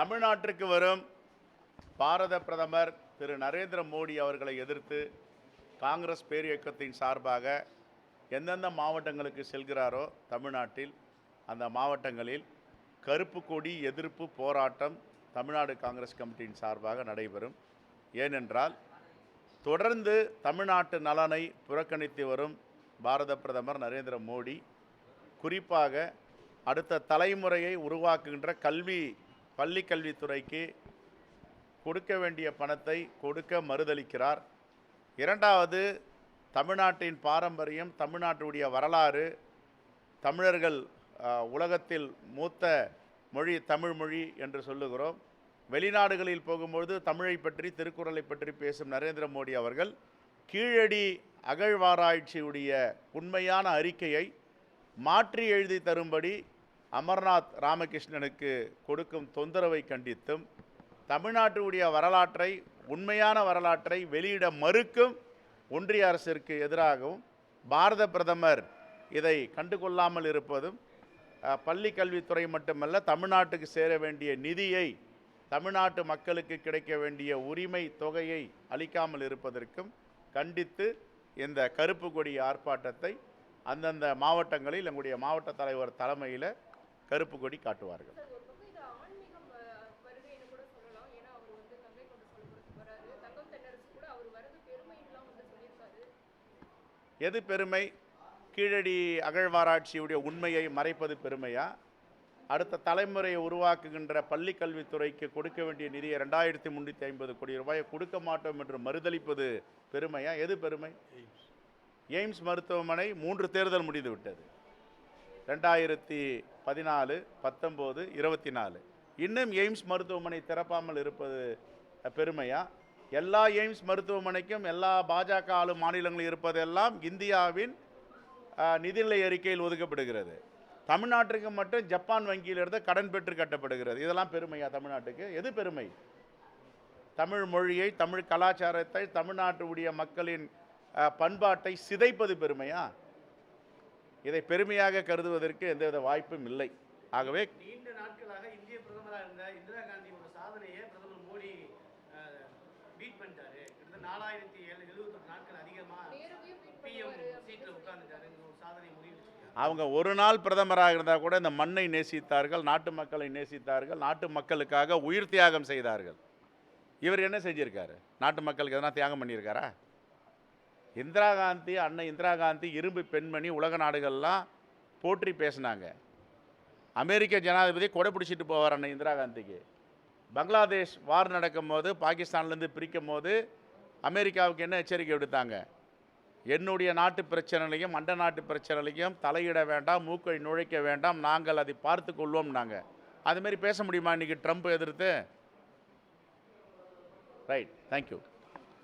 தமிழ்நாட்டிற்கு வரும் பாரத பிரதமர் திரு நரேந்திர மோடி அவர்களை எதிர்த்து காங்கிரஸ் பேரியக்கத்தின் சார்பாக எந்தெந்த மாவட்டங்களுக்கு செல்கிறாரோ தமிழ்நாட்டில் அந்த மாவட்டங்களில் கருப்பு கொடி எதிர்ப்பு போராட்டம் தமிழ்நாடு காங்கிரஸ் கமிட்டியின் சார்பாக நடைபெறும். ஏனென்றால் தொடர்ந்து தமிழ்நாட்டு நலனை புறக்கணித்து வரும் பாரத பிரதமர் நரேந்திர மோடி குறிப்பாக அடுத்த தலைமுறையை உருவாக்குகின்ற பள்ளி கல்வித்துறைக்கு கொடுக்க வேண்டிய பணத்தை கொடுக்க மறுதளிக்கிறார். இரண்டாவது, தமிழ்நாட்டின் பாரம்பரியம், தமிழ்நாட்டுடைய வரலாறு, தமிழர்கள் உலகத்தில் மூத்த மொழி தமிழ் மொழி என்று சொல்லுகிறோம். வெளிநாடுகளில் போகும்பொழுது தமிழை பற்றி, திருக்குறளை பற்றி பேசும் நரேந்திர மோடி அவர்கள் கீழடி அகழ்வாராய்ச்சியுடைய உண்மையான அறிக்கையை மாற்றி எழுதி தரும்படி அமர்நாத் ராமகிருஷ்ணனுக்கு கொடுக்கும் தொந்தரவை கண்டித்தும், தமிழ்நாட்டுடைய வரலாற்றை, உண்மையான வரலாற்றை வெளியிட மறுக்கும் ஒன்றிய அரசிற்கு எதிராகவும் பாரத பிரதமர் இதை கண்டுகொள்ளாமல் இருப்பதும், பள்ளி கல்வித்துறை மட்டுமல்ல தமிழ்நாட்டுக்கு சேர வேண்டிய நிதியை, தமிழ்நாட்டு மக்களுக்கு கிடைக்க வேண்டிய உரிமை தொகையை அளிக்காமல் இருப்பதற்கும் கண்டித்து இந்த கருப்பு கொடி ஆர்ப்பாட்டத்தை அந்தந்த மாவட்டங்களில் எங்களுடைய மாவட்ட தலைவர் தலைமையில் கருப்பு கொடி காட்டுவார்கள். எது பெருமை? கீழடி அகழ்வாராய்ச்சியுடைய உண்மையை மறைப்பது பெருமையா? அடுத்த தலைமுறையை உருவாக்குகின்ற பள்ளி கல்வித்துறைக்கு கொடுக்க வேண்டிய நிதியை 2350 கோடி ரூபாயை கொடுக்க மாட்டோம் என்று மறுதளிப்பது பெருமையா? எது பெருமை? எய்ம்ஸ் மருத்துவமனை 3 தேர்தல் முடிந்து விட்டது. 2014, 19, 24. இன்னும் எய்ம்ஸ் மருத்துவமனை திறப்பாமல் இருப்பது பெருமையா? எல்லா எய்ம்ஸ் மருத்துவமனைக்கும் எல்லா பாஜக ஆளும் மாநிலங்களில் இருப்பதெல்லாம் இந்தியாவின் நிதிநிலை அறிக்கையில் ஒதுக்கப்படுகிறது. தமிழ்நாட்டுக்கு மட்டும் ஜப்பான் வங்கியிலிருந்து கடன் பெற்று கட்டப்படுகிறது. இதெல்லாம் பெருமையா தமிழ்நாட்டுக்கு? எது பெருமை? தமிழ் மொழியை, தமிழ் கலாச்சாரத்தை, தமிழ்நாட்டுடைய மக்களின் பண்பாட்டை சிதைப்பது பெருமையா? இதை பெருமையாக கருதுவதற்கு எந்தவித வாய்ப்பும் இல்லை. ஆகவே நீண்ட நாட்களாக இந்திய பிரதமராக இருந்த இந்திரா காந்தியோட சாதனையை பிரதமர் மோடி பீட் பண்ணிட்டாரு. கிட்டத்தட்ட 4078 நாட்கள் அதிகமாக பிஎம் சீட்டில் உட்கார்ந்துட்டாரு. சாதனை முடிவு. அவங்க ஒரு நாள் பிரதமராக இருந்தால் கூட இந்த மண்ணை நேசித்தார்கள், நாட்டு மக்களை நேசித்தார்கள், நாட்டு மக்களுக்காக உயிர் தியாகம் செய்தார்கள். இவர் என்ன செஞ்சிருக்காரு? நாட்டு மக்களுக்கு எதனா தியாகம் பண்ணியிருக்காரா? அன்னை இந்திரா காந்தி இரும்பு பெண்மணி, உலக நாடுகள்லாம் போற்றி பேசினாங்க. அமெரிக்க ஜனாதிபதி கொடை பிடிச்சிட்டு போவார் அன்னை இந்திரா காந்திக்கு. பங்களாதேஷ் வார் நடக்கும் போது, பாகிஸ்தான்லேருந்து பிரிக்கும் போது அமெரிக்காவுக்கு என்ன எச்சரிக்கை விடுத்தாங்க? என்னுடைய நாட்டு பிரச்சனைகளையும் அண்ட நாட்டு பிரச்சனைகளையும் தலையிட வேண்டாம், மூக்கை நுழைக்க வேண்டாம், நாங்கள் அதை பார்த்து கொள்வோம். நாங்கள் அதுமாரி பேச முடியுமா இன்றைக்கி ட்ரம்ப் எதிர்த்து? Right, thank you.